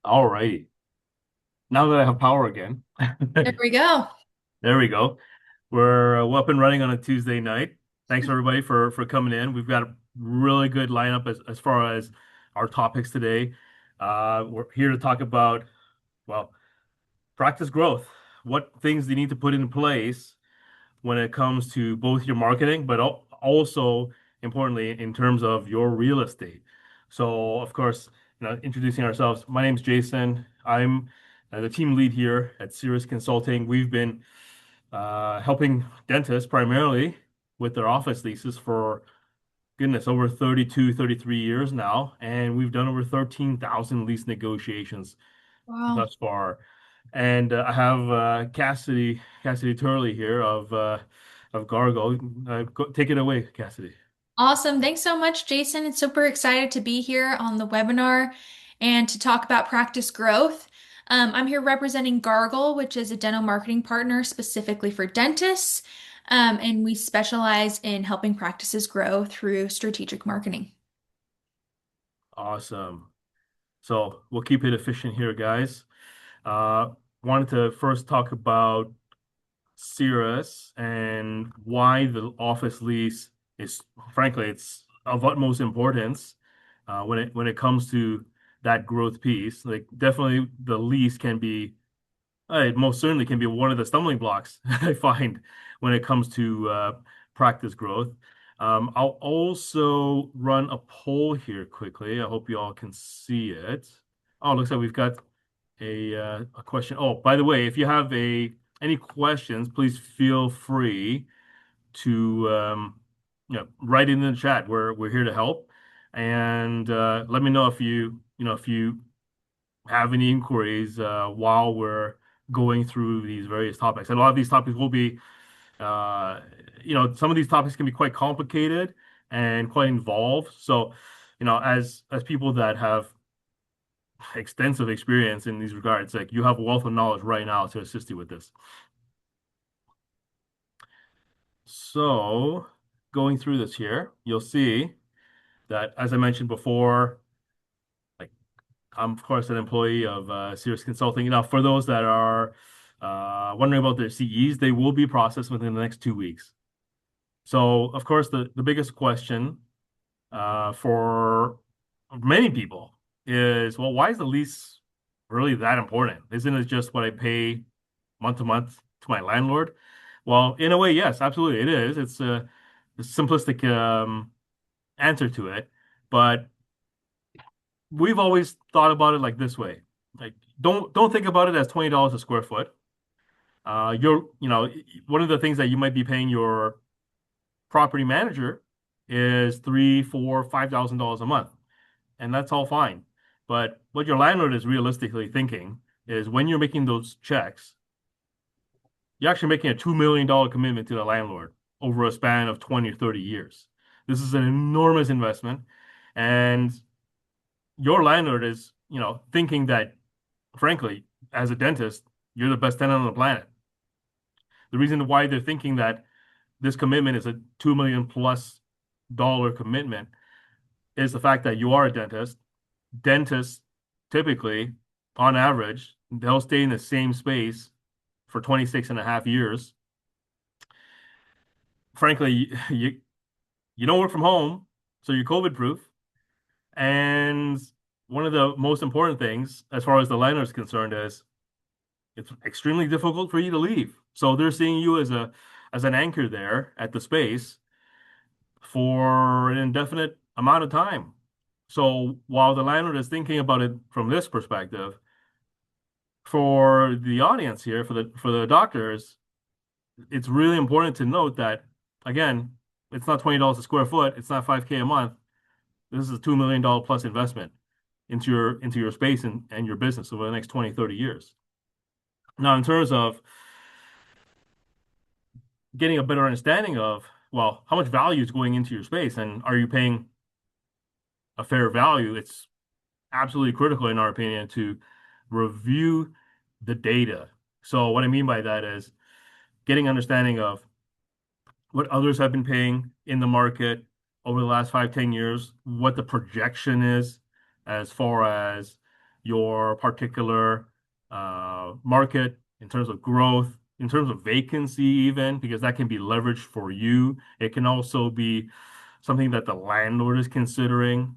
All righty. Now that I have power again, There we go. there we go. We're up and running on a Tuesday night. Thanks everybody for coming in. We've got a really good lineup as far as our topics today. We're here to talk about, well, practice growth. What things do you need to put in place when it comes to both your marketing, but also importantly in terms of your real estate. So, of course, introducing ourselves. My name's Jason. I'm the team lead here at Cirrus Consulting. We've been helping dentists primarily with their office leases for goodness, over 32, 33 years now, and we've done over 13,000 lease negotiations Wow. thus far. And I have Cassidy Turley here of Gargo. Take it away, Cassidy. Awesome. Thanks so much, Jason. It's super excited to be here on the webinar and to talk about practice growth. I'm here representing Gargle, which is a dental marketing partner specifically for dentists. And we specialize in helping practices grow through strategic marketing. Awesome. So we'll keep it efficient here, guys. Uh, Wanted to first talk about Cirrus and why the office lease is, frankly, it's of utmost importance when it comes to that growth piece. Like definitely the lease can be it most certainly can be one of the stumbling blocks I find when it comes to practice growth. I'll also run a poll here quickly. I hope you all can see it. Oh, it looks like we've got a question. Oh, by the way, if you have any questions, please feel free to write it in the chat. We're here to help, and let me know if you have any inquiries while we're going through these various topics. And a lot of these topics will be, uh, some of these topics can be quite complicated and quite involved. So, as people that have extensive experience in these regards, like you have a wealth of knowledge right now to assist you with this. So, going through this here, you'll see that, as I mentioned before, like I'm, of course, an employee of Cirrus Consulting. Now, for those that are wondering about their CEs, they will be processed within the next 2 weeks. So, of course, the biggest question for many people is, well, why is the lease really that important? Isn't it just what I pay month to month to my landlord? Well, in a way, yes, absolutely, it is. It's a simplistic answer to it, but we've always thought about it like this way. Like, don't think about it as $20 a square foot. One of the things that you might be paying your property manager is three, four, $5,000 a month, and that's all fine. But what your landlord is realistically thinking is when you're making those checks, you're actually making a $2 million commitment to the landlord over a span of 20 or 30 years. This is an enormous investment, and your landlord is, thinking that, frankly, as a dentist, you're the best tenant on the planet. The reason why they're thinking that this commitment is a $2 million+ commitment is the fact that you are a dentist. Dentists typically, on average, they'll stay in the same space for 26 and a half years. Frankly, you don't work from home, so you're COVID proof. And one of the most important things, as far as the landlord is concerned, is it's extremely difficult for you to leave. So they're seeing you as an anchor there at the space for an indefinite amount of time. So while the landlord is thinking about it from this perspective, for the audience here, for the doctors, it's really important to note that again, it's not $20 a square foot, it's not 5K a month. This is a $2 million plus investment into your space and your business over the next 20, 30 years. Now, in terms of getting a better understanding of, well, how much value is going into your space and are you paying a fair value, it's absolutely critical, in our opinion, to review the data. So what I mean by that is getting understanding of what others have been paying in the market over the last 5, 10 years, what the projection is as far as your particular market, in terms of growth, in terms of vacancy, even because that can be leveraged for you. It can also be something that the landlord is considering.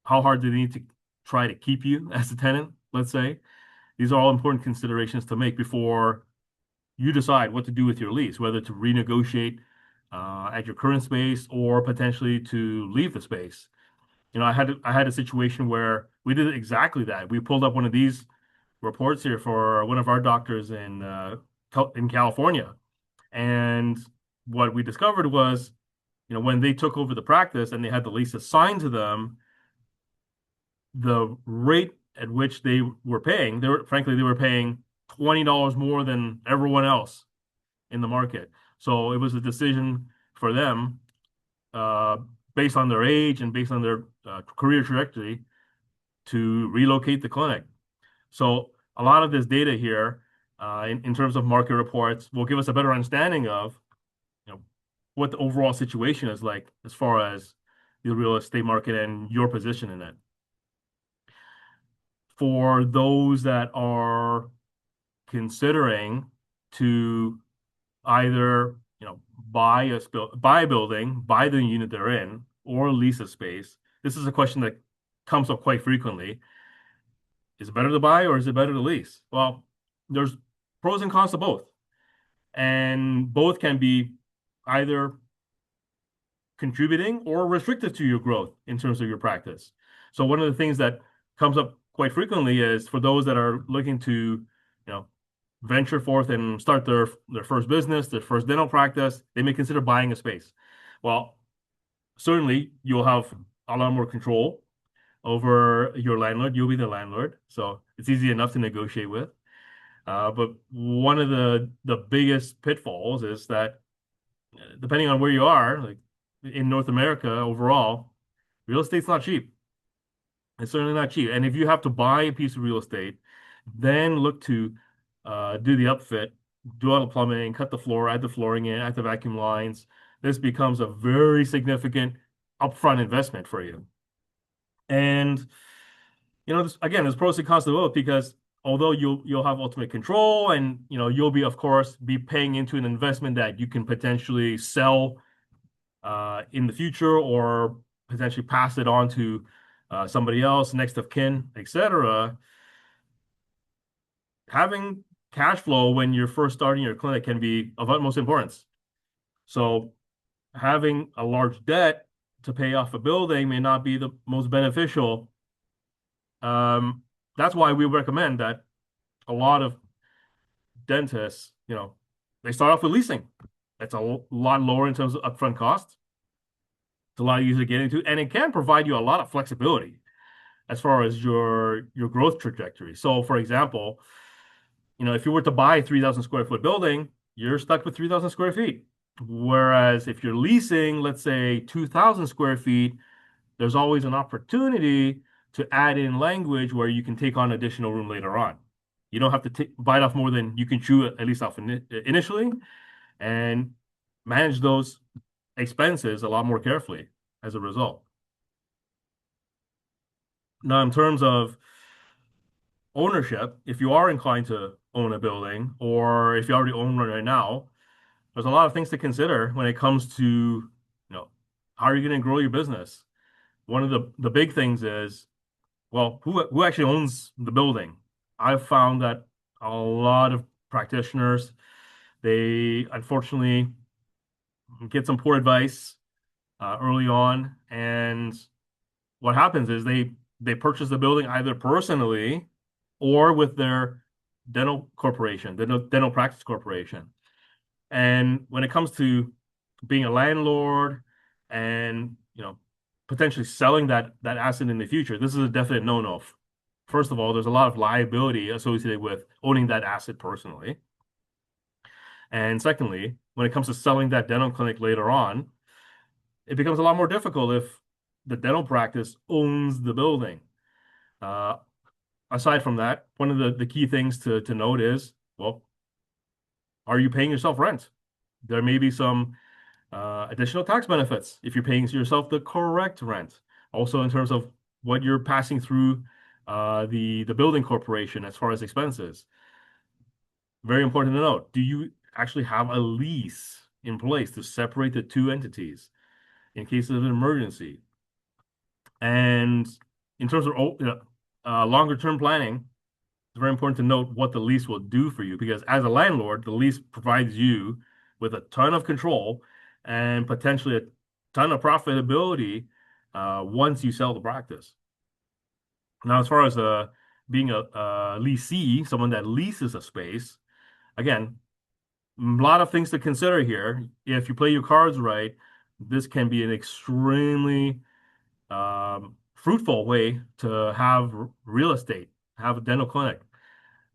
How hard do they need to try to keep you as a tenant, let's say. These are all important considerations to make before you decide what to do with your lease, whether to renegotiate at your current space or potentially to leave the space. I had a situation where we did exactly that. We pulled up one of these reports here for one of our doctors in California, and what we discovered was, when they took over the practice and they had the lease assigned to them, the rate at which they were paying, frankly, they were paying $20 more than everyone else in the market. So it was a decision for them, uh, based on their age and based on their career trajectory, to relocate the clinic. So a lot of this data here, in terms of market reports, will give us a better understanding of, you know, what the overall situation is like as far as the real estate market and your position in it. For those that are considering to either, buy a building, buy the unit they're in, or lease a space, this is a question that comes up quite frequently. Is it better to buy or is it better to lease? Well, there's pros and cons to both, and both can be either contributing or restrictive to your growth in terms of your practice. So one of the things that comes up quite frequently is for those that are looking to, venture forth and start their first business, their first dental practice, they may consider buying a space. Well, certainly you'll have a lot more control over your landlord. You'll be the landlord, so it's easy enough to negotiate with. But one of the biggest pitfalls is that, depending on where you are, like in North America overall, real estate's not cheap. It's certainly not cheap. And if you have to buy a piece of real estate, then look to do the upfit, do all the plumbing, cut the floor, add the flooring in, add the vacuum lines, this becomes a very significant upfront investment for you. And again, there's pros and cons to both, because although you'll have ultimate control, and you'll be, of course, be paying into an investment that you can potentially sell in the future, or potentially pass it on to somebody else, next of kin, etc. Having cash flow when you're first starting your clinic can be of utmost importance. So having a large debt to pay off a building may not be the most beneficial. That's why we recommend that a lot of dentists, they start off with leasing. It's a lot lower in terms of upfront costs. It's a lot easier to get into, and it can provide you a lot of flexibility as far as your growth trajectory. So, for example, if you were to buy a 3,000 square foot building, you're stuck with 3,000 square feet. Whereas if you're leasing, let's say 2,000 square feet, there's always an opportunity to add in language where you can take on additional room later on. You don't have to bite off more than you can chew, at least off initially, and manage those expenses a lot more carefully as a result. Now, in terms of ownership, if you are inclined to own a building, or if you already own one right now, there's a lot of things to consider when it comes to, how are you going to grow your business? One of the big things is, well, who actually owns the building? I've found that a lot of practitioners, they unfortunately get some poor advice early on, and what happens is they purchase the building either personally or with their dental corporation, dental practice corporation. And when it comes to being a landlord and, potentially selling that asset in the future, this is a definite no-no. First of all, there's a lot of liability associated with owning that asset personally. And secondly, when it comes to selling that dental clinic later on, it becomes a lot more difficult if the dental practice owns the building. Uh, Aside from that, one of the key things to note is, well, are you paying yourself rent? There may be some additional tax benefits if you're paying yourself the correct rent. Also, in terms of what you're passing through the building corporation as far as expenses. Very important to note. Do you actually have a lease in place to separate the two entities in case of an emergency? And in terms of longer term planning, it's very important to note what the lease will do for you because as a landlord, the lease provides you with a ton of control and potentially a ton of profitability once you sell the practice. Now, as far as being a leasee, someone that leases a space, again, a lot of things to consider here. If you play your cards right, this can be an extremely fruitful way to have real estate, have a dental clinic.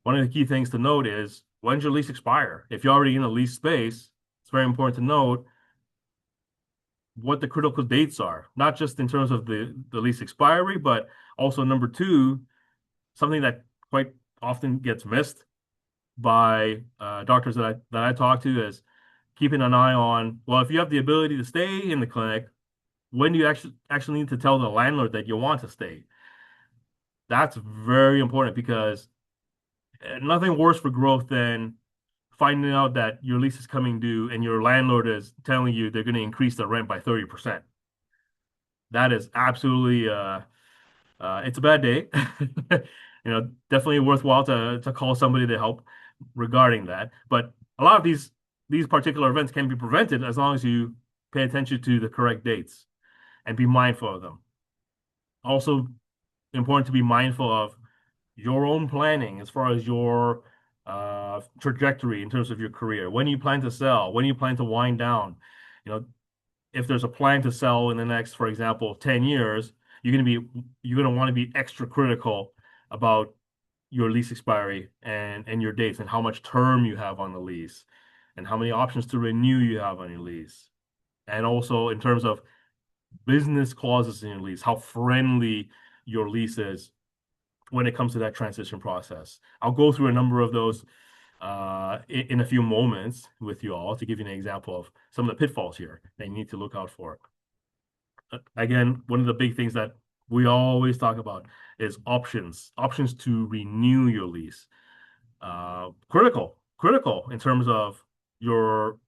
One of the key things to note is when's your lease expire? If you're already in a lease space, it's very important to note what the critical dates are, not just in terms of the lease expiry, but also number two, something that quite often gets missed by doctors that I talk to is keeping an eye on, well, if you have the ability to stay in the clinic, when do you actually need to tell the landlord that you want to stay? That's very important because nothing worse for growth than finding out that your lease is coming due and your landlord is telling you they're going to increase the rent by 30%. That is absolutely it's a bad day. Definitely worthwhile to call somebody to help regarding that. But a lot of these particular events can be prevented as long as you pay attention to the correct dates and be mindful of them. Also important to be mindful of your own planning as far as your trajectory in terms of your career. When you plan to sell, when you plan to wind down. You know, if there's a plan to sell in the next, for example, 10 years, you're gonna want to be extra critical about your lease expiry and your dates and how much term you have on the lease and how many options to renew you have on your lease. And also in terms of business clauses in your lease, how friendly your lease is when it comes to that transition process. I'll go through a number of those in a few moments with you all to give you an example of some of the pitfalls here that you need to look out for. Again, one of the big things that we always talk about is options to renew your lease. Critical in terms of your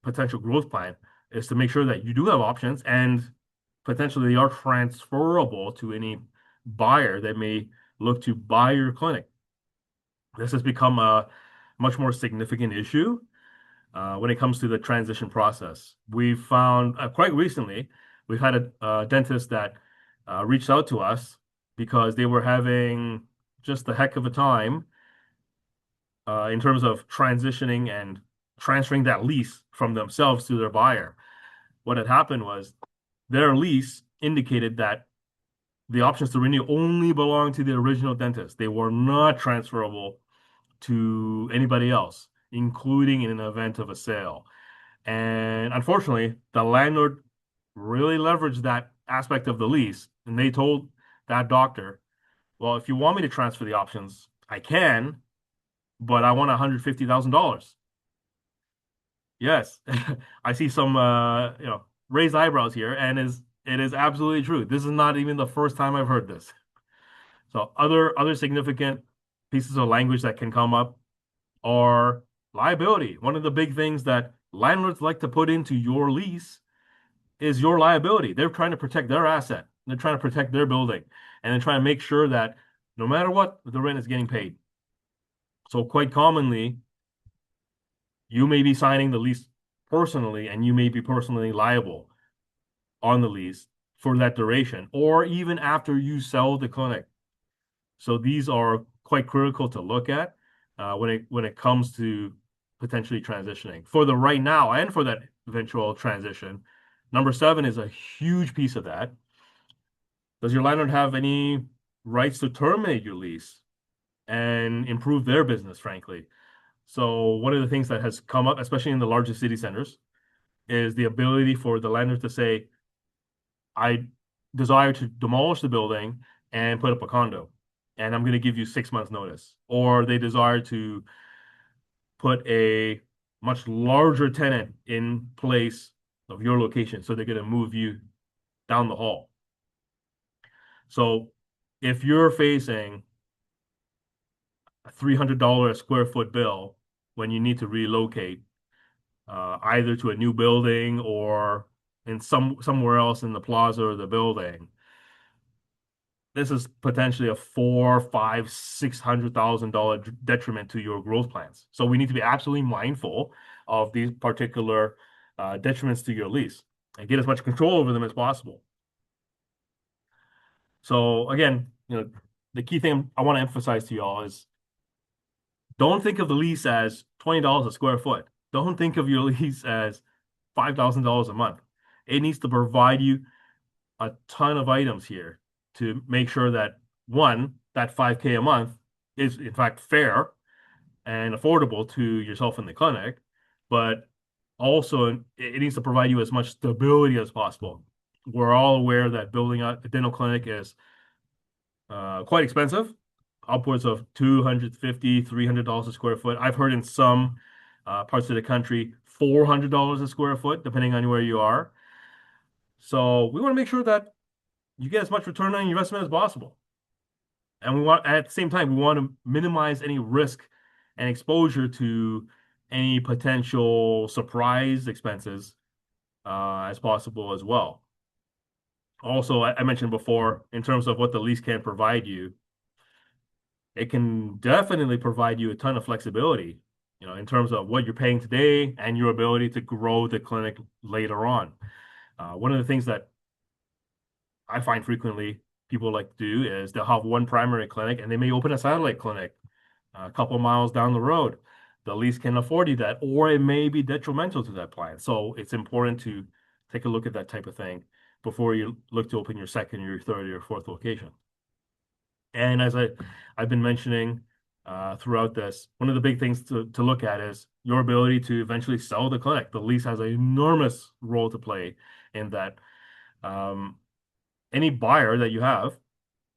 potential growth plan is to make sure that you do have options and potentially they are transferable to any buyer that may look to buy your clinic. This has become a much more significant issue when it comes to the transition process. We've found quite recently, we've had a dentist that reached out to us because they were having just a heck of a time in terms of transitioning and transferring that lease from themselves to their buyer. What had happened was their lease indicated that the options to renew only belong to the original dentist. They were not transferable to anybody else, including in an event of a sale. And unfortunately, the landlord really leveraged that aspect of the lease. And they told that doctor, well, if you want me to transfer the options, I can, but I want $150,000. Yes, I see some raised eyebrows here, and it is absolutely true. This is not even the first time I've heard this. So other significant pieces of language that can come up are liability. One of the big things that landlords like to put into your lease is your liability. They're trying to protect their asset. They're trying to protect their building, and they're trying to make sure that no matter what, the rent is getting paid. So quite commonly, you may be signing the lease personally, and you may be personally liable on the lease for that duration, or even after you sell the clinic. So these are quite critical to look at when it comes to potentially transitioning for the right now and for that eventual transition. Number seven is a huge piece of that. Does your landlord have any rights to terminate your lease and improve their business, frankly? So one of the things that has come up, especially in the largest city centers, is the ability for the landlord to say, I desire to demolish the building and put up a condo, and I'm going to give you 6 months notice. Or they desire to put a much larger tenant in place of your location, so they're going to move you down the hall. So if you're facing a $300 a square foot bill when you need to relocate, either to a new building or in somewhere else in the plaza or the building, this is potentially a four, five, $600,000 detriment to your growth plans. So we need to be absolutely mindful of these particular detriments to your lease and get as much control over them as possible. So again, the key thing I want to emphasize to y'all is don't think of the lease as $20 a square foot. Don't think of your lease as $5,000 a month. It needs to provide you a ton of items here to make sure that one, that 5K a month is in fact fair and affordable to yourself in the clinic, but also it needs to provide you as much stability as possible. We're all aware that building a dental clinic is quite expensive, upwards of $250, $300 a square foot. I've heard in some parts of the country, $400 a square foot, depending on where you are. So we want to make sure that you get as much return on your investment as possible. And we want, at the same time, we want to minimize any risk and exposure to any potential surprise expenses as possible as well. Also, I mentioned before, in terms of what the lease can provide you, it can definitely provide you a ton of flexibility, in terms of what you're paying today and your ability to grow the clinic later on. One of the things that I find frequently people like to do is they'll have one primary clinic and they may open a satellite clinic a couple miles down the road. The lease can afford you that, or it may be detrimental to that plan. So it's important to take a look at that type of thing before you look to open your second, your third, or your fourth location. And as I've been mentioning throughout this, one of the big things to look at is your ability to eventually sell the clinic. The lease has an enormous role to play in that. Any buyer that you have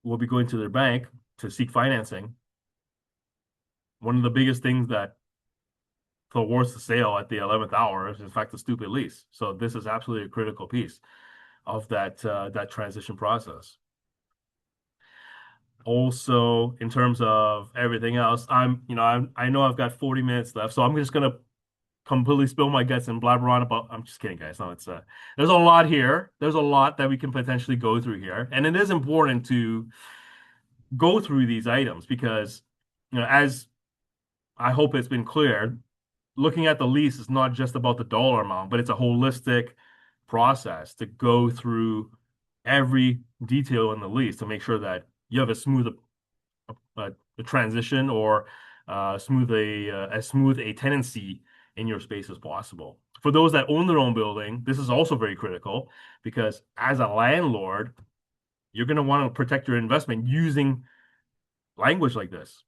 will be going to their bank to seek financing. One of the biggest things that thwarts the sale at the 11th hour is, in fact, the stupid lease. So this is absolutely a critical piece of that transition process. Also, in terms of everything else, I know I've got 40 minutes left, so I'm just gonna completely spill my guts and blabber on about. I'm just kidding, guys. No, there's a lot here. There's a lot that we can potentially go through here, and it is important to go through these items because, as I hope it's been clear, looking at the lease is not just about the dollar amount, but it's a holistic process to go through every detail in the lease to make sure that you have a transition or as smooth a tenancy in your space as possible. For those that own their own building, this is also very critical because as a landlord, you're going to want to protect your investment using language like this.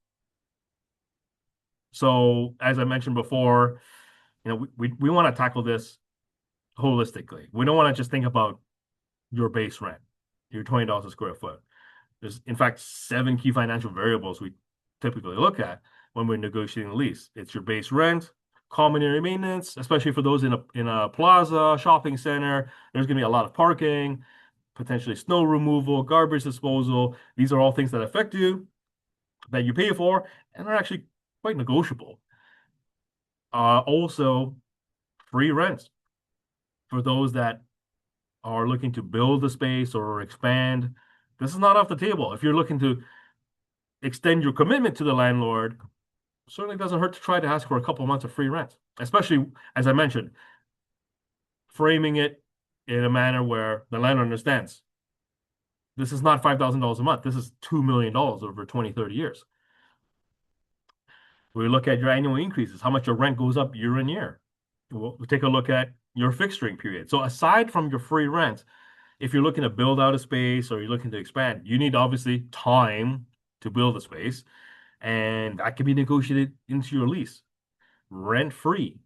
So, as I mentioned before, we want to tackle this holistically. We don't want to just think about your base rent, your $20 a square foot. There's, in fact, 7 key financial variables we typically look at when we're negotiating a lease. It's your base rent, common area maintenance, especially for those in a plaza, shopping center. There's going to be a lot of parking, potentially snow removal, garbage disposal. These are all things that affect you, that you pay for, and are actually quite negotiable. Also, free rents for those that are looking to build a space or expand. This is not off the table. If you're looking to extend your commitment to the landlord, certainly doesn't hurt to try to ask for a couple of months of free rent, especially, as I mentioned, framing it in a manner where the landlord understands this is not $5,000 a month. This is $2 million over 20, 30 years. We look at your annual increases, how much your rent goes up year in year. We'll take a look at your fixturing period. So aside from your free rent, if you're looking to build out a space or you're looking to expand, you need obviously time to build a space, and that can be negotiated into your lease, rent free.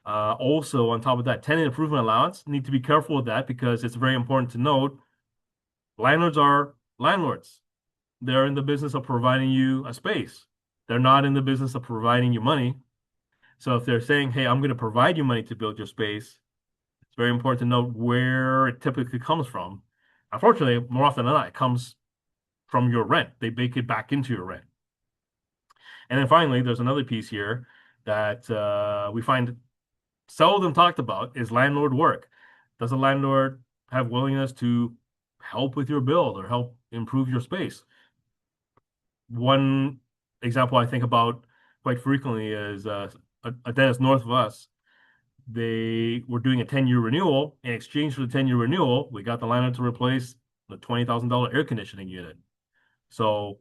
Also, on top of that, tenant improvement allowance, need to be careful with that because it's very important to note landlords are landlords. They're in the business of providing you a space. They're not in the business of providing you money. So if they're saying, hey, I'm going to provide you money to build your space, it's very important to note where it typically comes from. Unfortunately, more often than not, it comes from your rent. They bake it back into your rent. And then finally, there's another piece here that we find seldom talked about is landlord work. Does a landlord have willingness to help with your build or help improve your space? One example I think about quite frequently is a dentist north of us. They were doing a 10-year renewal. In exchange for the 10-year renewal, we got the landlord to replace the $20,000 air conditioning unit. So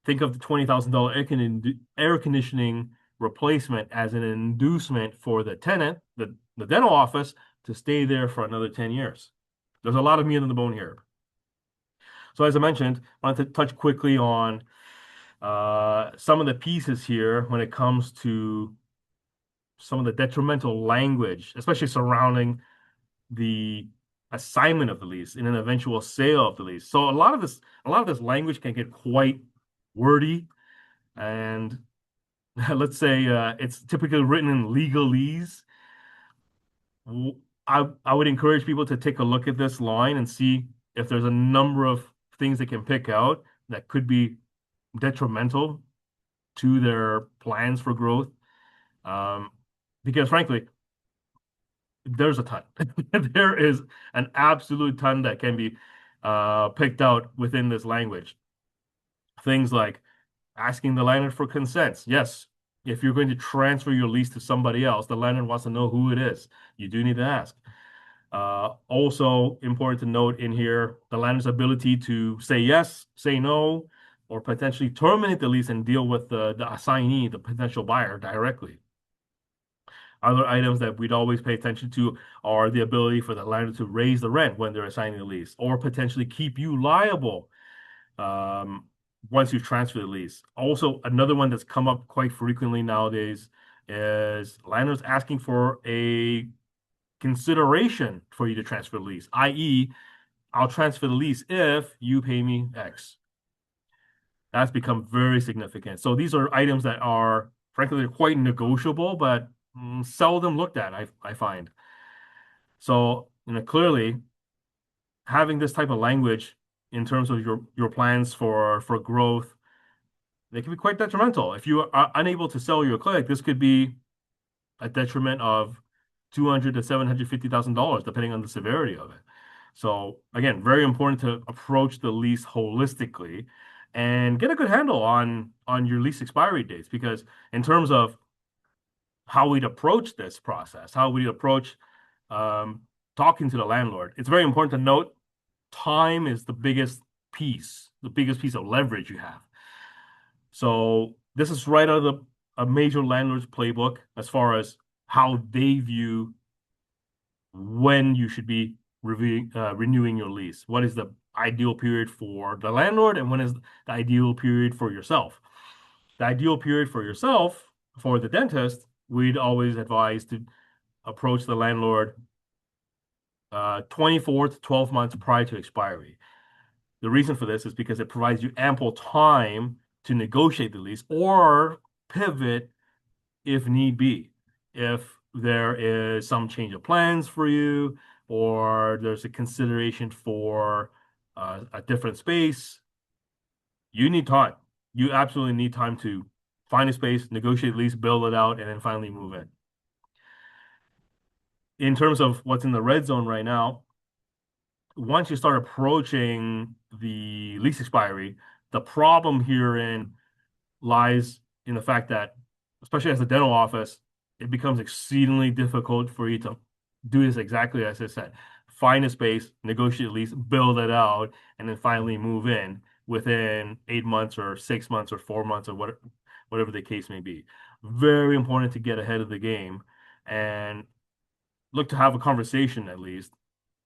think of the $20,000 air conditioning replacement as an inducement for the tenant, the dental office, to stay there for another 10 years. There's a lot of meat on the bone here. So as I mentioned, I wanted to touch quickly on some of the pieces here when it comes to some of the detrimental language, especially surrounding the assignment of the lease and an eventual sale of the lease. So a lot of this language can get quite wordy, and let's say it's typically written in legalese. I would encourage people to take a look at this line and see if there's a number of things they can pick out that could be detrimental to their plans for growth. Um, because frankly, there's a ton. There is an absolute ton that can be picked out within this language. Things like asking the landlord for consents. Yes, if you're going to transfer your lease to somebody else, the landlord wants to know who it is. You do need to ask. Also important to note in here, the landlord's ability to say yes, say no, or potentially terminate the lease and deal with the assignee, the potential buyer, directly. Other items that we'd always pay attention to are the ability for the landlord to raise the rent when they're assigning the lease, or potentially keep you liable um, once you've transferred the lease. Also, another one that's come up quite frequently nowadays is landlords asking for a consideration for you to transfer the lease, i.e., I'll transfer the lease if you pay me X. That's become very significant. So these are items that are, frankly, they're quite negotiable, but seldom looked at, I find. So, clearly, having this type of language in terms of your plans for growth, they can be quite detrimental. If you are unable to sell your clinic, this could be a detriment of $200 to $750,000, depending on the severity of it. So again, very important to approach the lease holistically and get a good handle on your lease expiry dates, because in terms of how we'd approach this process, how we'd approach um, talking to the landlord, it's very important to note time is the biggest piece of leverage you have. So this is right out of a major landlord's playbook as far as how they view when you should be renewing your lease. What is the ideal period for the landlord, and when is the ideal period for yourself? The ideal period for yourself, for the dentist, we'd always advise to approach the landlord 24 to 12 months prior to expiry. The reason for this is because it provides you ample time to negotiate the lease or pivot if need be. If there is some change of plans for you, or there's a consideration for a different space, you need time. You absolutely need time to find a space, negotiate the lease, build it out, and then finally move in. In terms of what's in the red zone right now, once you start approaching the lease expiry, the problem herein lies in the fact that, especially as a dental office, it becomes exceedingly difficult for you to do this exactly as I said. Find a space, negotiate a lease, build it out, and then finally move in within 8 months or 6 months or 4 months or whatever the case may be. Very important to get ahead of the game and look to have a conversation at least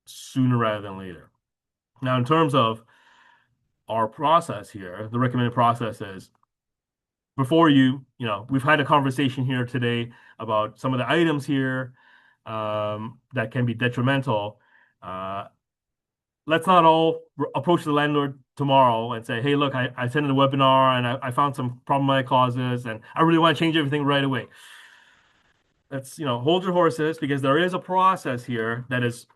sooner rather than later. Now, in terms of our process here, the recommended process is before we've had a conversation here today about some of the items here that can be detrimental. Uh, let's not all approach the landlord tomorrow and say, hey, look, I attended a webinar and I found some problematic clauses and I really want to change everything right away. Let's, hold your horses, because there is a process here that is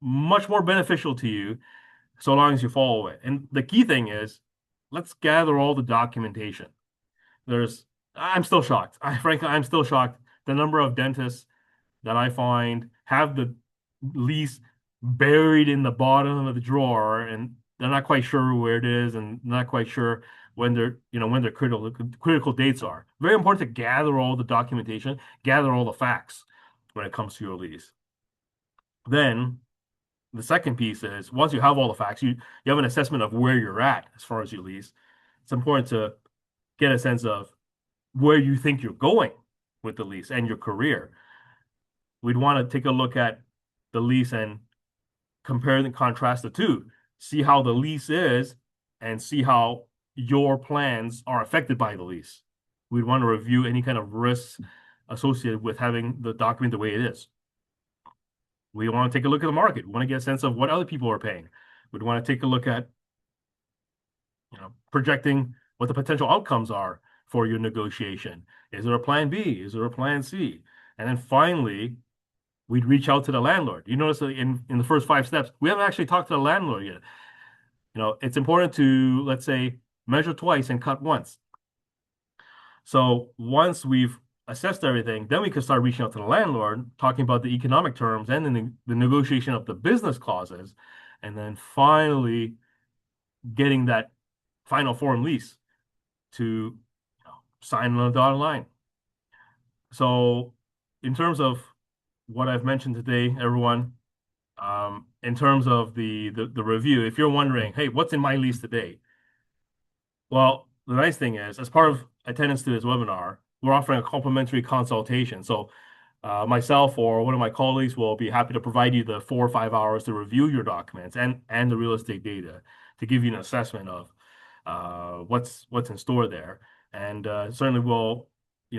much more beneficial to you so long as you follow it. And the key thing is, let's gather all the documentation. There's, I'm still shocked. Frankly, I'm still shocked. The number of dentists that I find have the lease buried in the bottom of the drawer, and they're not quite sure where it is, and not quite sure when their critical dates are. Very important to gather all the documentation, gather all the facts when it comes to your lease. Then the second piece is once you have all the facts, you have an assessment of where you're at as far as your lease. It's important to get a sense of where you think you're going with the lease and your career. We'd want to take a look at the lease and compare and contrast the two. See how the lease is and see how your plans are affected by the lease. We'd want to review any kind of risks associated with having the document the way it is. We want to take a look at the market. We want to get a sense of what other people are paying. We'd want to take a look at, projecting what the potential outcomes are for your negotiation. Is there a plan B? Is there a plan C? And then finally, we'd reach out to the landlord. You notice that in the first five steps, we haven't actually talked to the landlord yet. It's important to, let's say, measure twice and cut once. So once we've assessed everything, then we can start reaching out to the landlord, talking about the economic terms and the negotiation of the business clauses, and then finally getting that final form lease to sign on the dotted line. So in terms of what I've mentioned today, everyone, in terms of the review, if you're wondering, hey, what's in my lease today? Well, the nice thing is, as part of attendance to this webinar, we're offering a complimentary consultation. So myself or one of my colleagues will be happy to provide you the 4 or 5 hours to review your documents and the real estate data to give you an assessment of what's in store there. And certainly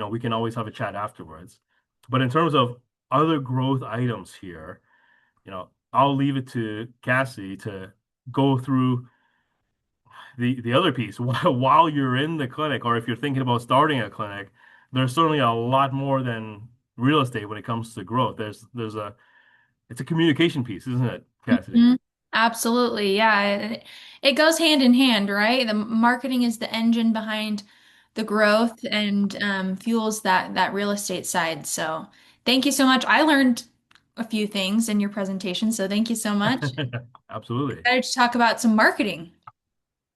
we can always have a chat afterwards. But in terms of other growth items here, I'll leave it to Cassie to go through the other piece. While you're in the clinic, or if you're thinking about starting a clinic, there's certainly a lot more than real estate when it comes to growth. It's a communication piece, isn't it, Cassidy? Mhm. Absolutely. Yeah. It goes hand in hand, right? The marketing is the engine behind the growth and fuels that real estate side. So thank you so much. I learned a few things in your presentation, so thank you so much. Absolutely. Excited to talk about some marketing.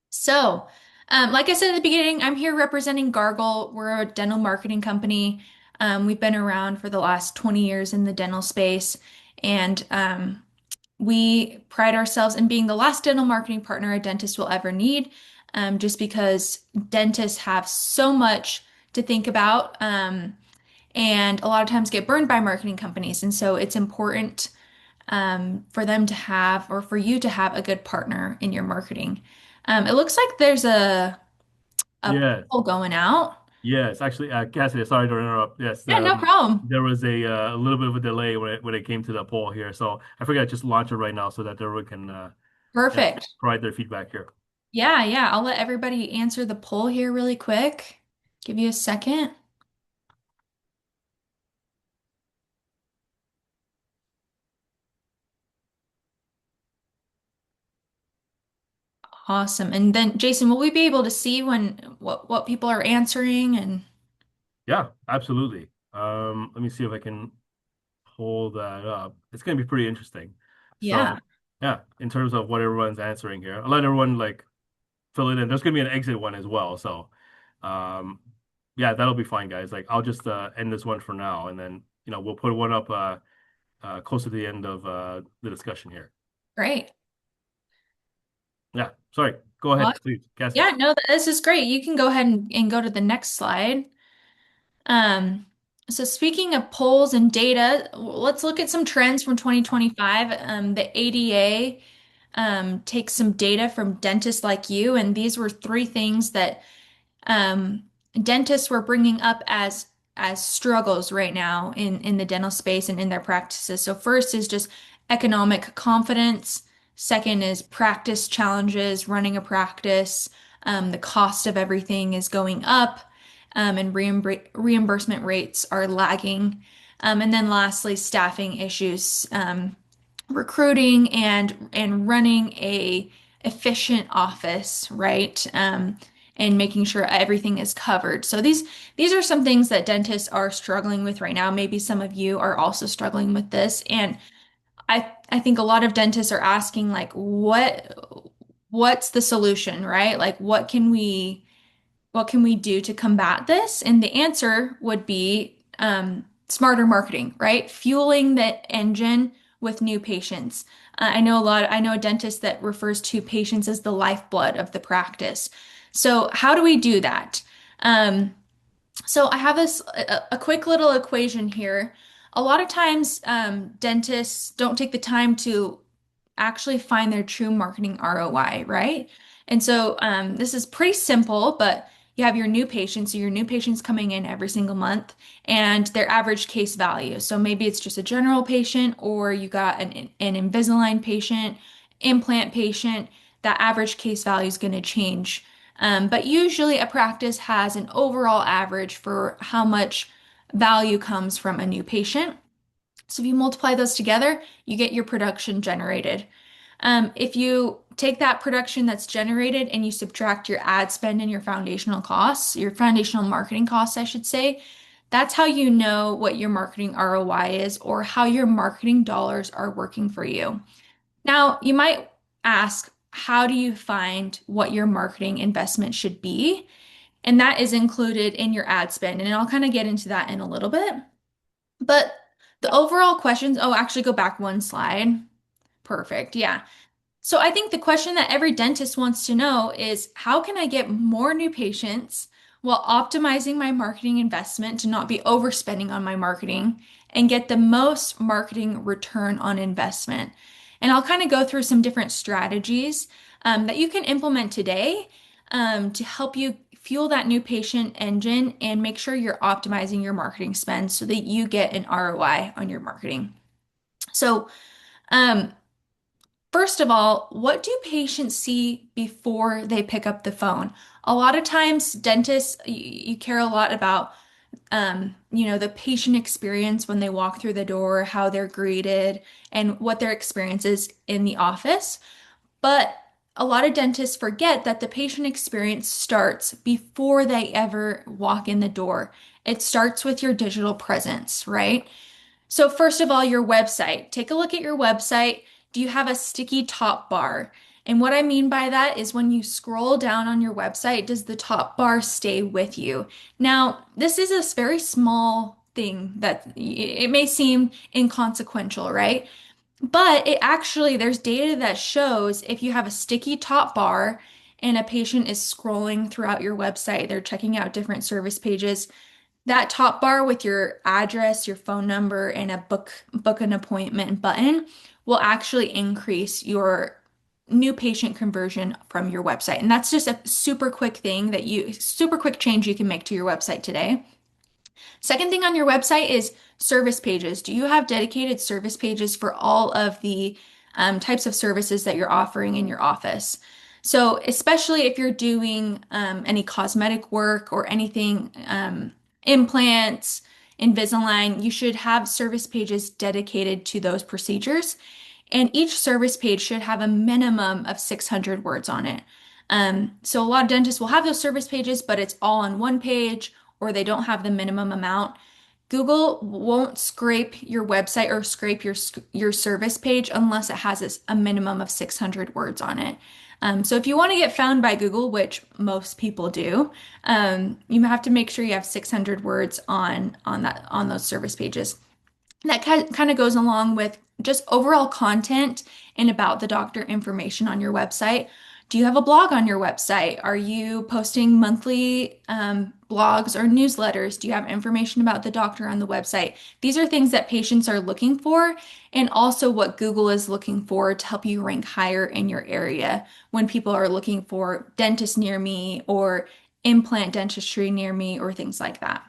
So, like I said at the beginning, I'm here representing Gargle. We're a dental marketing company. We've been around for the last 20 years in the dental space, and we pride ourselves in being the last dental marketing partner a dentist will ever need, just because dentists have so much to think about, and a lot of times get burned by marketing companies. And so it's important for them to have, or for you to have a good partner in your marketing. It looks like there's a Yes. poll going out. Yes. Actually, Cassidy, sorry to interrupt. Yes. Yeah, no problem. There was a little bit of a delay when it came to the poll here. So I figured I'd just launch it right now so that everyone can yeah, Perfect. provide their feedback here. Yeah, yeah. I'll let everybody answer the poll here really quick. Give you a second. Awesome. And then Jason, will we be able to see when what people are answering and Yeah, absolutely. Let me see if I can pull that up. It's going to be pretty interesting. yeah, So, yeah, in terms of what everyone's answering here, I'll let everyone like fill it in. There's going to be an exit one as well. So, um, yeah, that'll be fine, guys. Like, I'll just end this one for now, and then we'll put one up close to the end of the discussion here. great. Yeah, sorry. Go Well, ahead, please, Cassie. yeah, no, this is great. You can go ahead and go to the next slide. Um, so speaking of polls and data, let's look at some trends from 2025. The ADA takes some data from dentists like you, and these were three things that um, dentists were bringing up as struggles right now in the dental space and in their practices. So first is just economic confidence. Second is practice challenges, running a practice. The cost of everything is going up, and reimbursement rates are lagging. And then lastly, staffing issues. recruiting and running a efficient office, right? And making sure everything is covered. So these are some things that dentists are struggling with right now. Maybe some of you are also struggling with this. And I think a lot of dentists are asking like what's the solution, right? Like what can we do to combat this? And the answer would be smarter marketing, right? Fueling the engine with new patients. I know a dentist that refers to patients as the lifeblood of the practice. So how do we do that? Um, so I have a quick little equation here. A lot of times, dentists don't take the time to actually find their true marketing ROI, right? And so this is pretty simple, but you have your new patients, so your new patients coming in every single month and their average case value. So maybe it's just a general patient or you got an Invisalign patient, implant patient, that average case value is going to change. But usually a practice has an overall average for how much value comes from a new patient. So if you multiply those together, you get your production generated. If you take that production that's generated and you subtract your ad spend and your foundational costs, your foundational marketing costs, I should say, that's how you know what your marketing ROI is or how your marketing dollars are working for you. Now, you might ask, how do you find what your marketing investment should be? And that is included in your ad spend. And I'll kind of get into that in a little bit. But the overall questions, oh, actually go back one slide. Perfect. Yeah. So I think the question that every dentist wants to know is how can I get more new patients while optimizing my marketing investment to not be overspending on my marketing and get the most marketing return on investment? And I'll kind of go through some different strategies that you can implement today to help you fuel that new patient engine and make sure you're optimizing your marketing spend so that you get an ROI on your marketing. So, um, first of all, what do patients see before they pick up the phone? A lot of times, dentists, you care a lot about, the patient experience when they walk through the door, how they're greeted, and what their experience is in the office. But a lot of dentists forget that the patient experience starts before they ever walk in the door. It starts with your digital presence, right? So, first of all, your website. Take a look at your website. Do you have a sticky top bar? And what I mean by that is when you scroll down on your website, does the top bar stay with you? Now, this is a very small thing that it may seem inconsequential, right? But it actually, there's data that shows if you have a sticky top bar and a patient is scrolling throughout your website, they're checking out different service pages, that top bar with your address, your phone number, and a book an appointment button will actually increase your new patient conversion from your website. And that's just a super quick change you can make to your website today. Second thing on your website is service pages. Do you have dedicated service pages for all of the types of services that you're offering in your office? So, especially if you're doing any cosmetic work or anything, implants, Invisalign, you should have service pages dedicated to those procedures. And each service page should have a minimum of 600 words on it. So a lot of dentists will have those service pages, but it's all on one page or they don't have the minimum amount. Google won't scrape your website or scrape your service page unless it has a minimum of 600 words on it. So if you want to get found by Google, which most people do, you have to make sure you have 600 words on those service pages. That kind of goes along with just overall content and about the doctor information on your website. Do you have a blog on your website? Are you posting monthly blogs or newsletters? Do you have information about the doctor on the website? These are things that patients are looking for, and also what Google is looking for to help you rank higher in your area when people are looking for dentist near me or implant dentistry near me or things like that.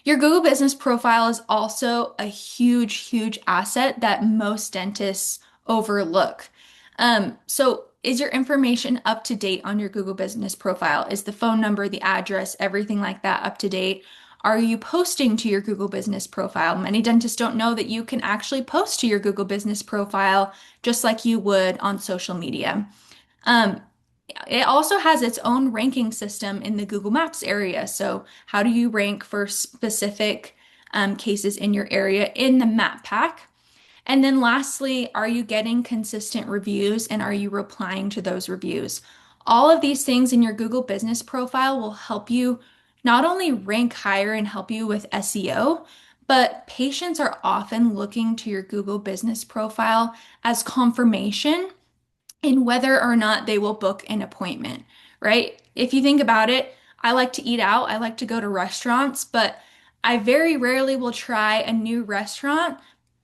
Your Google business profile is also a huge asset that most dentists overlook. So is your information up to date on your Google business profile? Is the phone number, the address, everything like that up to date? Are you posting to your Google business profile? Many dentists don't know that you can actually post to your Google business profile just like you would on social media. Um, it also has its own ranking system in the Google Maps area. So, how do you rank for specific cases in your area in the map pack? And then lastly, are you getting consistent reviews and are you replying to those reviews? All of these things in your Google business profile will help you not only rank higher and help you with SEO, but patients are often looking to your Google business profile as confirmation in whether or not they will book an appointment, right? If you think about it, I like to eat out, I like to go to restaurants, but I very rarely will try a new restaurant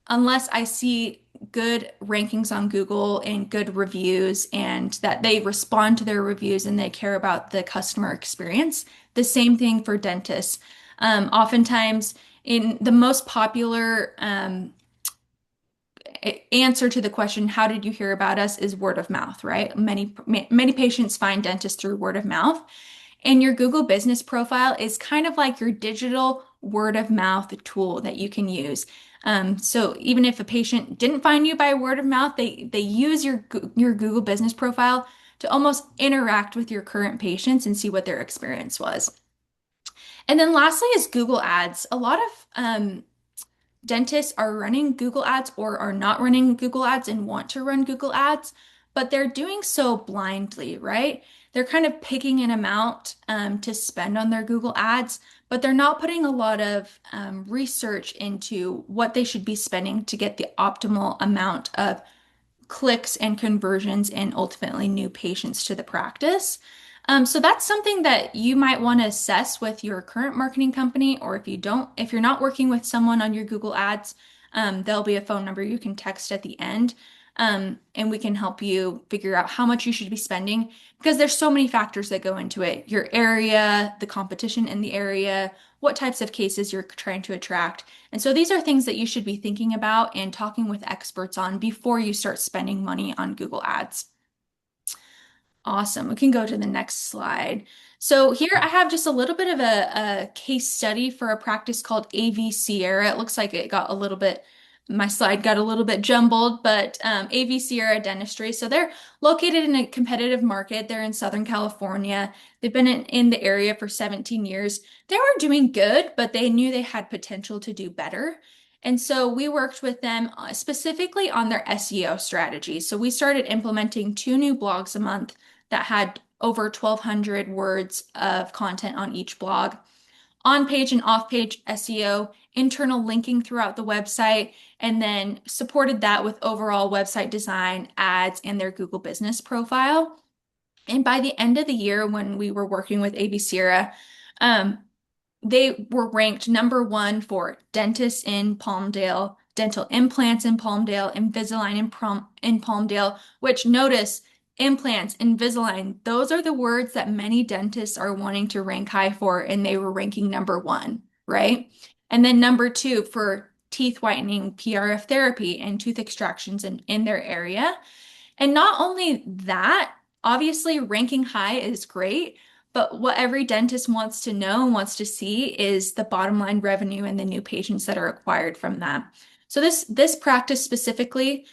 unless I see good rankings on Google and good reviews and that they respond to their reviews and they care about the customer experience. The same thing for dentists. Oftentimes, in the most popular answer to the question, how did you hear about us, is word of mouth, right? Many patients find dentists through word of mouth. And your Google business profile is kind of like your digital word of mouth tool that you can use. So even if a patient didn't find you by word of mouth, they use your Google business profile to almost interact with your current patients and see what their experience was. And then lastly is Google Ads. A lot of dentists are running Google Ads or are not running Google Ads and want to run Google Ads, but they're doing so blindly, right? They're kind of picking an amount to spend on their Google Ads, but they're not putting a lot of research into what they should be spending to get the optimal amount of clicks and conversions and ultimately new patients to the practice. So that's something that you might want to assess with your current marketing company, or if you're not working with someone on your Google Ads, there'll be a phone number you can text at the end, and we can help you figure out how much you should be spending because there's so many factors that go into it. Your area, the competition in the area, what types of cases you're trying to attract. And so these are things that you should be thinking about and talking with experts on before you start spending money on Google Ads. Awesome. We can go to the next slide. So here I have just a little bit of a case study for a practice called AV Sierra. It looks like my slide got a little bit jumbled, but AV Sierra Dentistry. So they're located in a competitive market. They're in Southern California. They've been in the area for 17 years. They were doing good, but they knew they had potential to do better. And so we worked with them specifically on their SEO strategy. So we started implementing 2 new blogs a month that had over 1,200 words of content on each blog, on page and off page SEO, internal linking throughout the website, and then supported that with overall website design, ads, and their Google business profile. And by the end of the year, when we were working with AB Sierra, um, they were ranked number 1 for dentists in Palmdale, dental implants in Palmdale, Invisalign in Palmdale, which notice implants, Invisalign, those are the words that many dentists are wanting to rank high for, and they were ranking number 1, right? And then number 2 for teeth whitening, PRF therapy, and tooth extractions in their area. And not only that, obviously ranking high is great, but what every dentist wants to know and wants to see is the bottom line revenue and the new patients that are acquired from that. So this practice specifically,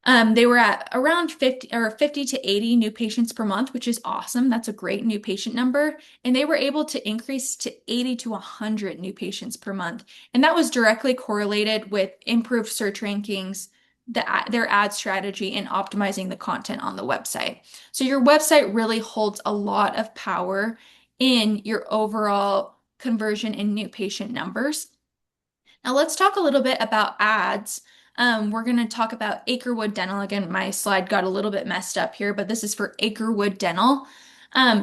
they were at around 50 to 80 new patients per month, which is awesome. That's a great new patient number. And they were able to increase to 80 to 100 new patients per month. And that was directly correlated with improved search rankings, their ad strategy, and optimizing the content on the website. So your website really holds a lot of power in your overall conversion and new patient numbers. Now let's talk a little bit about ads. We're going to talk about Acrewood Dental. Again, my slide got a little bit messed up here, but this is for Acrewood Dental.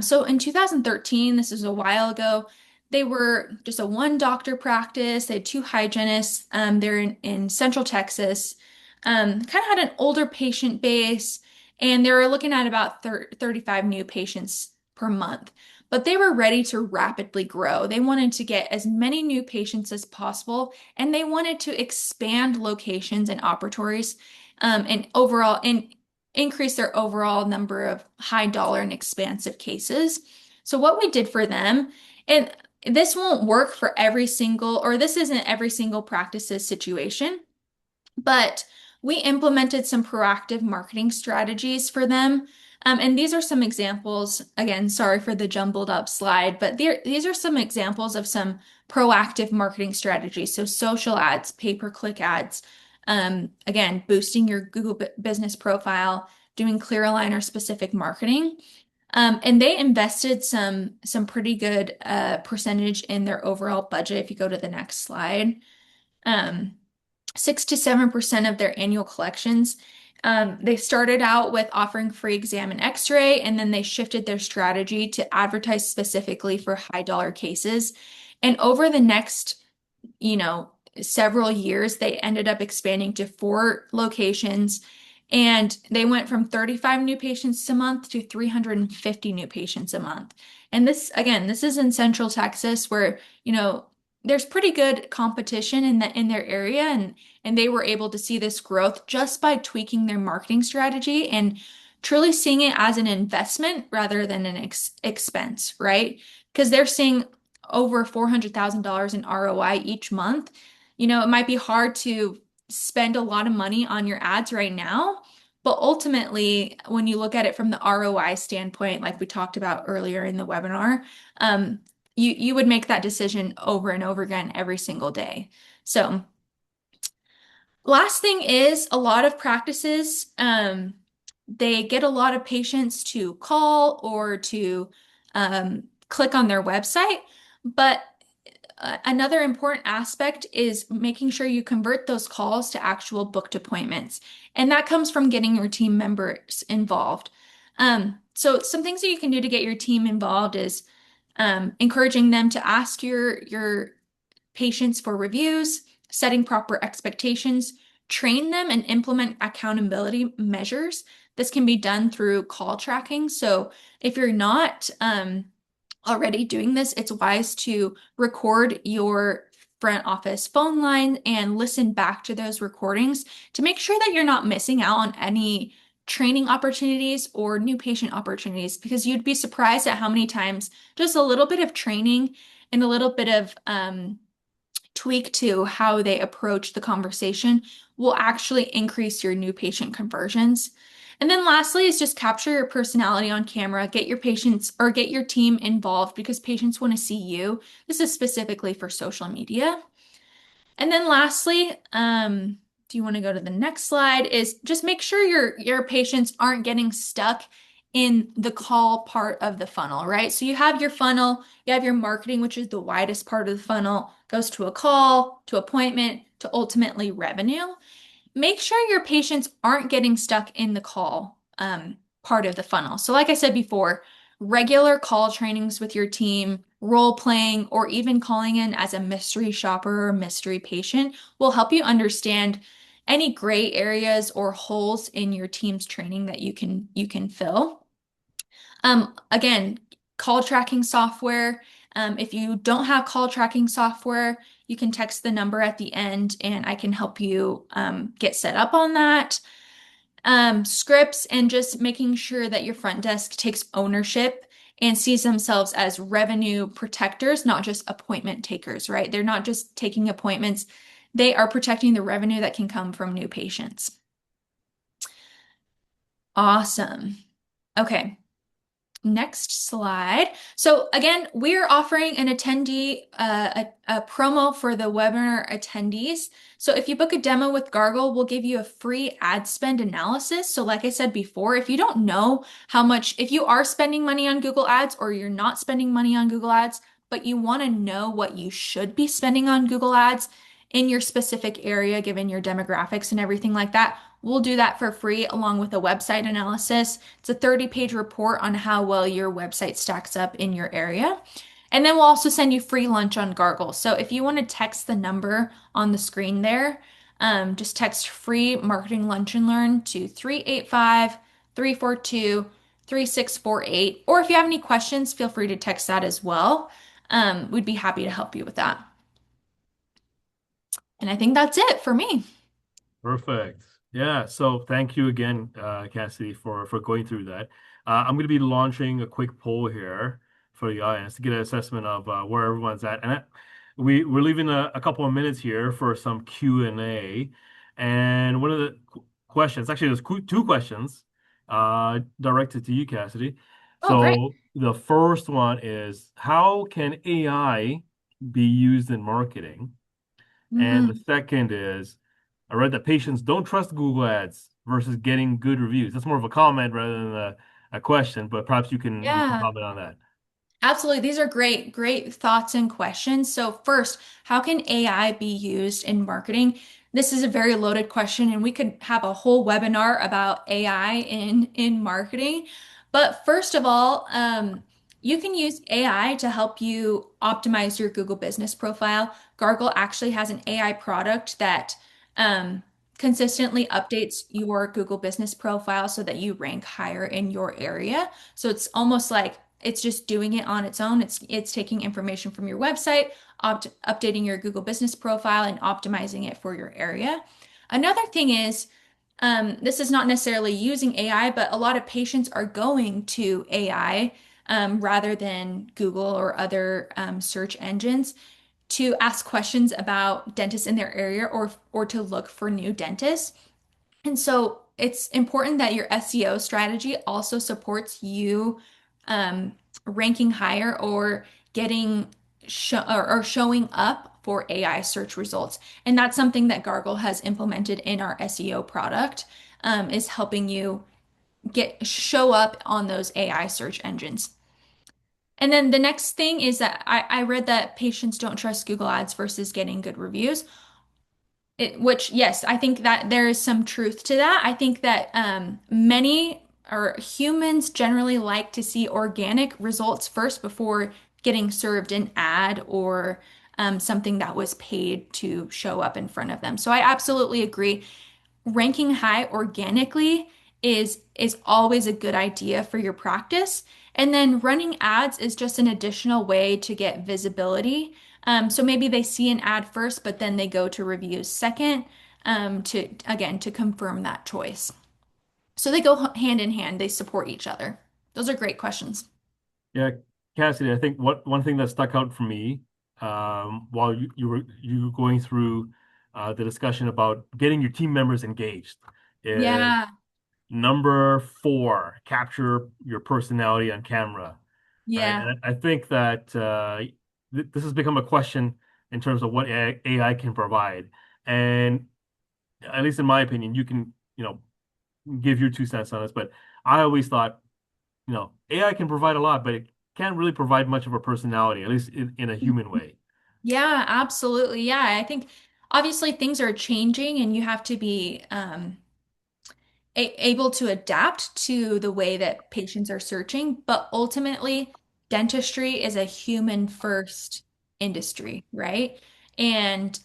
So in 2013, this is a while ago, they were just a 1 doctor practice. They had 2 hygienists. They're in Central Texas. Kind of had an older patient base, and they were looking at about 35 new patients per month. But they were ready to rapidly grow. They wanted to get as many new patients as possible, and they wanted to expand locations and operatories, and increase their overall number of high dollar and expansive cases. So what we did for them, and this won't work for every single, or this isn't every single practice's situation, but we implemented some proactive marketing strategies for them. And these are some examples. Again, sorry for the jumbled up slide, but these are some examples of some proactive marketing strategies. So social ads, pay-per-click ads, again, boosting your Google business profile, doing clear aligner specific marketing. And they invested some pretty good percentage in their overall budget. If you go to the next slide. Um, 6 to 7% of their annual collections. They started out with offering free exam and x-ray, and then they shifted their strategy to advertise specifically for high dollar cases. And over the next, you know, several years, they ended up expanding to 4 locations. And they went from 35 new patients a month to 350 new patients a month. And this, again, this is in Central Texas where, there's pretty good competition in their area, and they were able to see this growth just by tweaking their marketing strategy and truly seeing it as an investment rather than an expense, right? Because they're seeing over $400,000 in ROI each month. It might be hard to spend a lot of money on your ads right now, but ultimately, when you look at it from the ROI standpoint, like we talked about earlier in the webinar, you would make that decision over and over again every single day. So, last thing is a lot of practices, they get a lot of patients to call or to click on their website, but another important aspect is making sure you convert those calls to actual booked appointments. And that comes from getting your team members involved. So some things that you can do to get your team involved is encouraging them to ask your patients for reviews, setting proper expectations, train them and implement accountability measures. This can be done through call tracking. So if you're not already doing this, it's wise to record your front office phone line and listen back to those recordings to make sure that you're not missing out on any training opportunities or new patient opportunities, because you'd be surprised at how many times just a little bit of training and a little bit of tweak to how they approach the conversation will actually increase your new patient conversions. And then lastly is just capture your personality on camera, get your patients or get your team involved because patients want to see you. This is specifically for social media. And then lastly, do you want to go to the next slide? Is just make sure your patients aren't getting stuck in the call part of the funnel, right? So you have your funnel, you have your marketing, which is the widest part of the funnel, goes to a call, to appointment, to ultimately revenue. Make sure your patients aren't getting stuck in the call part of the funnel. So, like I said before, regular call trainings with your team, role playing, or even calling in as a mystery shopper or mystery patient will help you understand any gray areas or holes in your team's training that you can fill. Again, call tracking software. If you don't have call tracking software, you can text the number at the end and I can help you get set up on that. Scripts and just making sure that your front desk takes ownership and sees themselves as revenue protectors, not just appointment takers, right? They're not just taking appointments, they are protecting the revenue that can come from new patients. Awesome. Okay. Next slide. So again, we're offering an attendee, a promo for the webinar attendees. So if you book a demo with Gargle, we'll give you a free ad spend analysis. So like I said before, if you don't know how much, if you are spending money on Google Ads or you're not spending money on Google Ads, but you want to know what you should be spending on Google Ads in your specific area, given your demographics and everything like that, we'll do that for free along with a website analysis. It's a 30-page report on how well your website stacks up in your area. And then we'll also send you free lunch on Gargle. So if you want to text the number on the screen there, just text free marketing lunch and learn to 385-342-3648. Or if you have any questions, feel free to text that as well. We'd be happy to help you with that. And I think that's it for me. Perfect. Yeah. So thank you again, Cassidy, for going through that. I'm going to be launching a quick poll here for the audience to get an assessment of where everyone's at. And we're leaving a couple of minutes here for some Q&A. And one of the questions, actually, there's two questions directed to you, Cassidy. Oh, great. So the first one is, how can AI be used in marketing? And the Mhm. second is, I read that patients don't trust Google Ads versus getting good reviews. That's more of a comment rather than a question, but perhaps you can Yeah. comment on that. Absolutely. These are great, great thoughts and questions. So, first, how can AI be used in marketing? This is a very loaded question, and we could have a whole webinar about AI in marketing. But first of all, you can use AI to help you optimize your Google business profile. Gargle actually has an AI product that um, consistently updates your Google business profile so that you rank higher in your area. So it's almost like it's just doing it on its own. It's taking information from your website, updating your Google business profile, and optimizing it for your area. Another thing is, this is not necessarily using AI, but a lot of patients are going to AI rather than Google or other search engines to ask questions about dentists in their area or to look for new dentists. And so it's important that your SEO strategy also supports you um, ranking higher or getting or showing up for AI search results. And that's something that Gargle has implemented in our SEO product, is helping you get show up on those AI search engines. And then the next thing is that I read that patients don't trust Google Ads versus getting good reviews. Which, yes, I think that there is some truth to that. I think that many or humans generally like to see organic results first before getting served an ad or something that was paid to show up in front of them. So I absolutely agree ranking high organically is always a good idea for your practice. And then running ads is just an additional way to get visibility. So maybe they see an ad first, but then they go to reviews second, to again to confirm that choice. So they go hand in hand, they support each other. Those are great questions. Yeah, Cassidy, I think one thing that stuck out for me while you were going through the discussion about getting your team members engaged is Yeah, number four, capture your personality on camera, right? yeah. And I think that this has become a question in terms of what AI can provide. And at least in my opinion, you can, give your 2 cents on this, but I always thought, AI can provide a lot, but it can't really provide much of a personality, at least in a human way. Yeah, absolutely. Yeah, I think obviously things are changing and you have to be able to adapt to the way that patients are searching, but ultimately, dentistry is a human first industry, right? And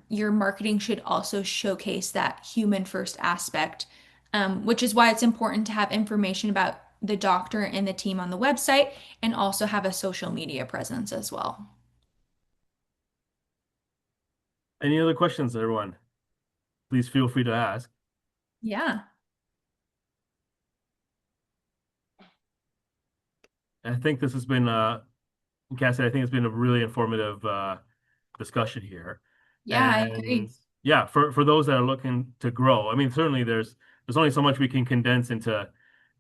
your marketing should also showcase that human first aspect, which is why it's important to have information about the doctor and the team on the website and also have a social media presence as well. Any other questions, everyone? Please feel free to ask. Yeah. I think this has been, Cassie, I think it's been a really informative discussion here. Yeah, I And agree. yeah, for those that are looking to grow, I mean, certainly there's only so much we can condense into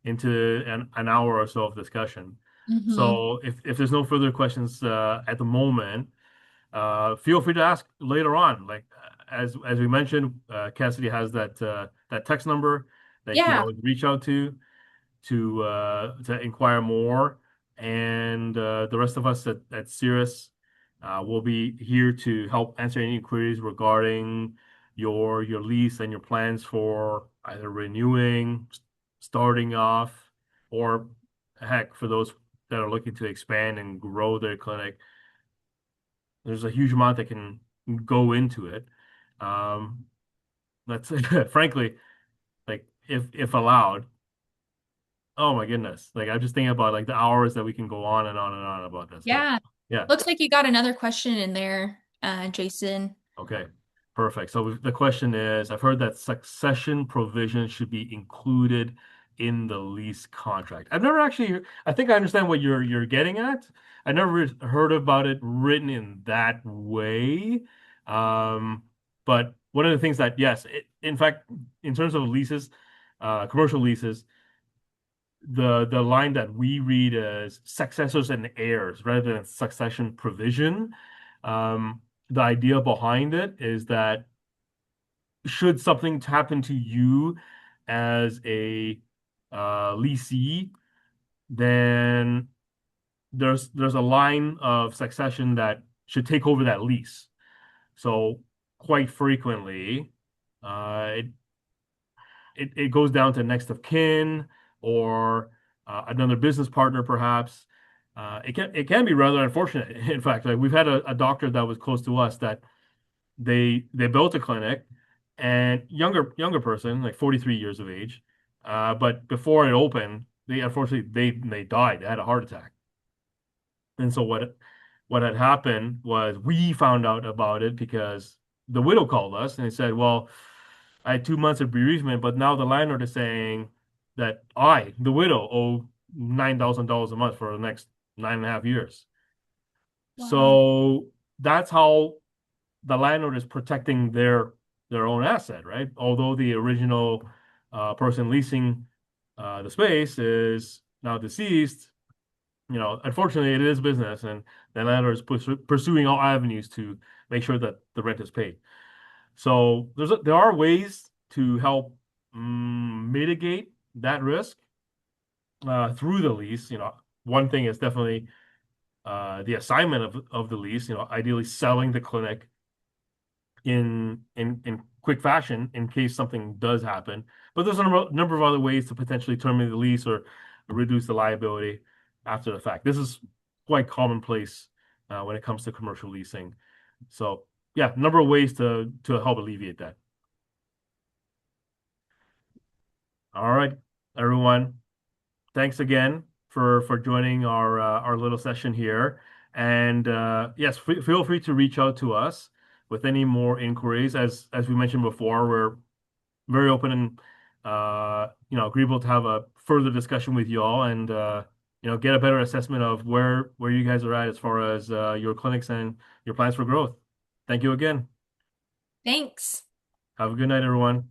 an hour or so of discussion. Hmm. So if there's no further questions at the moment, feel free to ask later on. Like as we mentioned, Cassidy has that text number that you can Yeah. always reach out to inquire more. And the rest of us at Cirrus will be here to help answer any queries regarding your lease and your plans for either renewing, starting off, or heck, for those that are looking to expand and grow their clinic. There's a huge amount that can go into it. Um, that's frankly, like if allowed, oh my goodness. Like I'm just thinking about like the hours that we can go on and on and on about this. But Yeah. yeah, Looks like you got another question in there, Jason. okay. Perfect. So the question is, I've heard that succession provision should be included in the lease contract. I've never actually, I think I understand what you're getting at. I never heard about it written in that way. Um, but one of the things that, yes, in fact, in terms of leases, commercial leases, the line that we read as successors and heirs rather than succession provision. Um, the idea behind it is that should something happen to you as a leasee, then there's a line of succession that should take over that lease. So quite frequently, it it goes down to next of kin or another business partner, perhaps. It can be rather unfortunate. In fact, like we've had a doctor that was close to us that they built a clinic and younger person, like 43 years of age, but before it opened, they unfortunately they died. They had a heart attack. And so what had happened was we found out about it because the widow called us and they said, "Well, I had 2 months of bereavement, but now the landlord is saying that I, the widow, owe $9,000 a month for the next 9.5 years." Wow. So that's how the landlord is protecting their own asset, right? Although the original person leasing the space is now deceased, unfortunately, it is business, and the landlord is pursuing all avenues to make sure that the rent is paid. So there are ways to help mitigate that risk through the lease. One thing is definitely the assignment of the lease. Ideally selling the clinic in quick fashion in case something does happen. But there's a number of other ways to potentially terminate the lease or reduce the liability after the fact. This is quite commonplace when it comes to commercial leasing. So yeah, number of ways to help alleviate that. All right, everyone. Thanks again for joining our little session here. And yes, feel free to reach out to us with any more inquiries. As we mentioned before, we're very open and agreeable to have a further discussion with you all and get a better assessment of where you guys are at as far as your clinics and your plans for growth. Thank you again. Thanks. Have a good night, everyone.